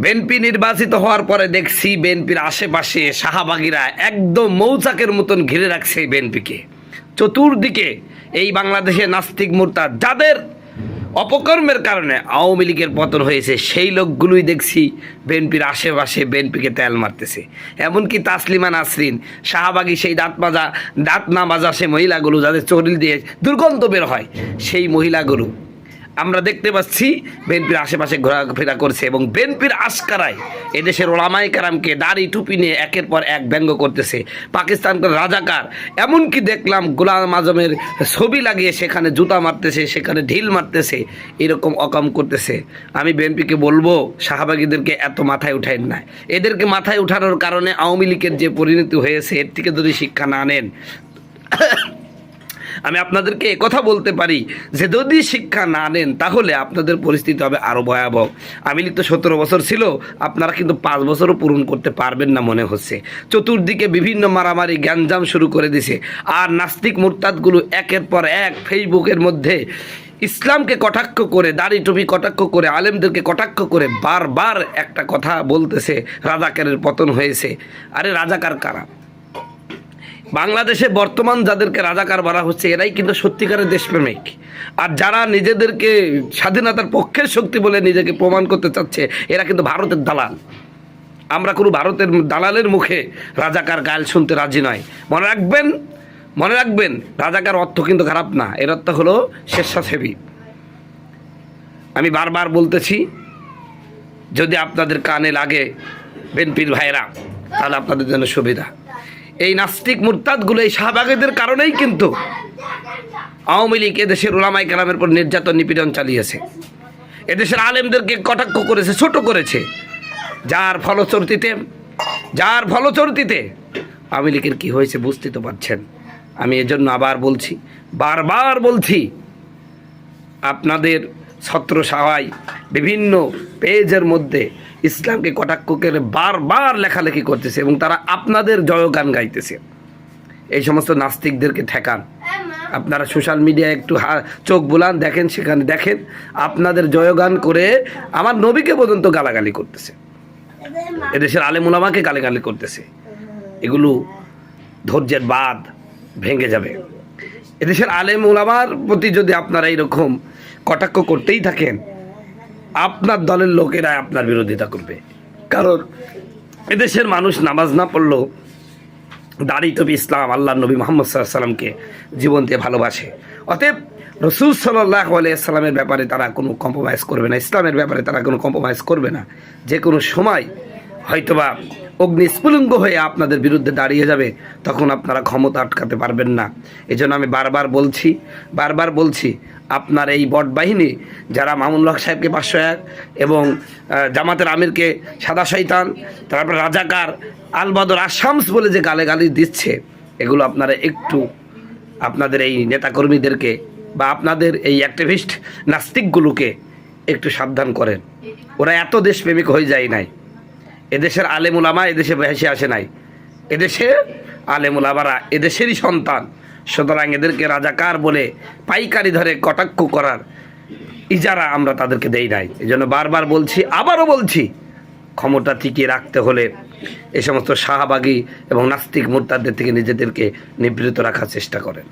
BNP নির্বাচিত হওয়ার পরে দেখছি বিএনপির আশেপাশে শাহবাগীরা একদম মৌচাকের মতন ঘিরে রাখছে বিএনপিকে। চতুর্দিকে এই বাংলাদেশে নাস্তিক মুরতাদ যাদের অপকর্মের কারণে আওয়ামী লীগের পতন হয়েছে, সেই লোকগুলোই দেখছি বিএনপির আশেপাশে বিএনপিকে তেল মারতেছে। এমনকি তাসলিমা নাসরিন, শাহবাগী সেই দাঁত না মাজা সে মহিলাগুলো যাদের চরিল দিয়ে দুর্গন্ধ বের হয়, সেই মহিলাগুলো আমরা দেখতে পাচ্ছি বিএনপির আশেপাশে ঘোরাফেরা করছে এবং বিএনপির আশকারায় এদেশের ওলামায়ে কেরামকে দাড়ি টুপি নিয়ে একের পর এক ব্যঙ্গ করতেছে। পাকিস্তানকে রাজাকার, এমনকি দেখলাম গোলাম আজমের ছবি লাগিয়ে সেখানে জুতা মারতেছে, সেখানে ঢিল মারতেছে, এরকম অকাম করতেছে। আমি বিএনপিকে বলবো শাহবাগীদেরকে এত মাথায় উঠাইন না। এদেরকে মাথায় উঠানোর কারণে আওয়ামী লীগের যে পরিণতি হয়েছে এর থেকে যদি শিক্ষা না নেন, আমি আপনাদেরকে কথা বলতে পারি যে যদি শিক্ষা না নেন তাহলে আপনাদের পরিস্থিতি হবে আরও ভয়াবহ। আওয়ামী লীগ তো 17 বছর ছিল, আপনারা কিন্তু 5 বছরও পূরণ করতে পারবেন না মনে হচ্ছে। চতুর্দিকে বিভিন্ন মারামারি গ্যাঞ্জাম শুরু করে দিছে, আর নাস্তিক মুরতাদগুলো একের পর এক ফেসবুকের মধ্যে ইসলামকে কটাক্ষ করে, দাড়ি টুপি কটাক্ষ করে, আলেমদেরকে কটাক্ষ করে বারবার একটা কথা বলতেছে, রাজাকারের পতন হয়েছে। আরে রাজাকার কারা? বাংলাদেশে বর্তমান যাদেরকে রাজাকার বলা হচ্ছে এরাই কিন্তু সত্যিকারের দেশপ্রেমিক। আর যারা নিজেদেরকে স্বাধীনতার পক্ষের শক্তি বলে নিজেকে প্রমাণ করতে চাচ্ছে এরা কিন্তু ভারতের দালাল। আমরা কোনো ভারতের দালালের মুখে রাজাকার গাল শুনতে রাজি নয়। মনে রাখবেন রাজাকার অর্থ কিন্তু খারাপ না, এর অর্থ হলো স্বেচ্ছাসেবী। আমি বারবার বলতেছি, যদি আপনাদের কানে লাগে বিএনপির ভাইরা তাহলে আপনাদের জন্য সুবিধা। এই নাস্তিক মুরতাদগুলো এই শাহবাগীদের কারণেই কিন্তু আওয়ামী লীগ এদেশের ওলামায়ে কেরামের উপর নির্যাতন নিপীড়ন চালিয়েছে, এদেশের আলেমদেরকে কটাক্ষ করেছে, ছোট করেছে, যার ফলশ্রুতিতে আওয়ামী লীগের কী হয়েছে বুঝতে তো পারছেন। আমি এজন্য বারবার বলছি আপনাদের ছত্র ছায়ায় বিভিন্ন পেজের মধ্যে ইসলামকে কটাক্ষ করে বারবার লেখালেখি করতেছে এবং তারা আপনাদের জয়গান গাইতেছে। এই সমস্ত নাস্তিকদেরকে ঠেকান। আপনারা সোশ্যাল মিডিয়ায় একটু চোখ বুলান, দেখেন, সেখানে দেখেন আপনাদের জয়গান করে আমার নবীকে পর্যন্ত গালাগালি করতেছে, এদেশের আলেম উলামাকে গালাগালি করতেছে। এগুলো ধৈর্যের বাঁধ ভেঙে যাবে। এদেশের আলেম উলামার প্রতি যদি আপনারা এইরকম কটাক্ষ করতেই থাকেন, আপনার দলের লোকেরা আপনার বিরোধিতা করবে। কারণ এদেশের মানুষ নামাজ না পড়লেও দাড়ি টুপি ইসলাম আল্লাহর নবী মুহাম্মদ সাল্লাল্লাহু আলাইহি সাল্লামকে জীবন দিয়ে ভালোবাসে। অতএব রাসূল সাল্লাল্লাহু আলাইহি সাল্লামের ব্যাপারে তারা কোনো কম্প্রোমাইজ করবে না, ইসলামের ব্যাপারে তারা কোনো কম্প্রোমাইজ করবে না। যে কোনো সময় হয়তোবা অগ্নিস্ফুলিঙ্গ হয়ে আপনাদের বিরুদ্ধে দাঁড়িয়ে যাবে, তখন আপনারা ক্ষমতা আটকাতে পারবেন না। এই জন্য আমি বারবার বলছি আপনার এই বট বাহিনী যারা মামুনুল হক সাহেবকে 501 এবং জামাতের আমিরকে সাদা শয়তান, তারপর রাজাকার, আলবদর আশামস বলে যে গালি দিচ্ছে, এগুলো আপনারা একটু আপনাদের এই নেতাকর্মীদেরকে বা আপনাদের এই অ্যাক্টিভিস্ট নাস্তিকগুলোকে একটু সাবধান করেন। ওরা এত দেশপ্রেমিক হয়ে যায় নাই। এদেশের আলেম উলামা এদেশে ভেসে আসে নাই, এদেশে আলেম উলামারা এদেশেরই সন্তান। সুতরাং এদেরকে রাজাকার বলে পাইকারি ধরে কটাক্ষ করার ইজারা আমরা তাদেরকে দেই নাই। এই জন্য বারবার বলছি, আবারও বলছি, ক্ষমতা টিকিয়ে রাখতে হলে এই সমস্ত শাহবাগী এবং নাস্তিক মুরতাদদের থেকে নিজেদেরকে নিবৃত রাখার চেষ্টা করেন।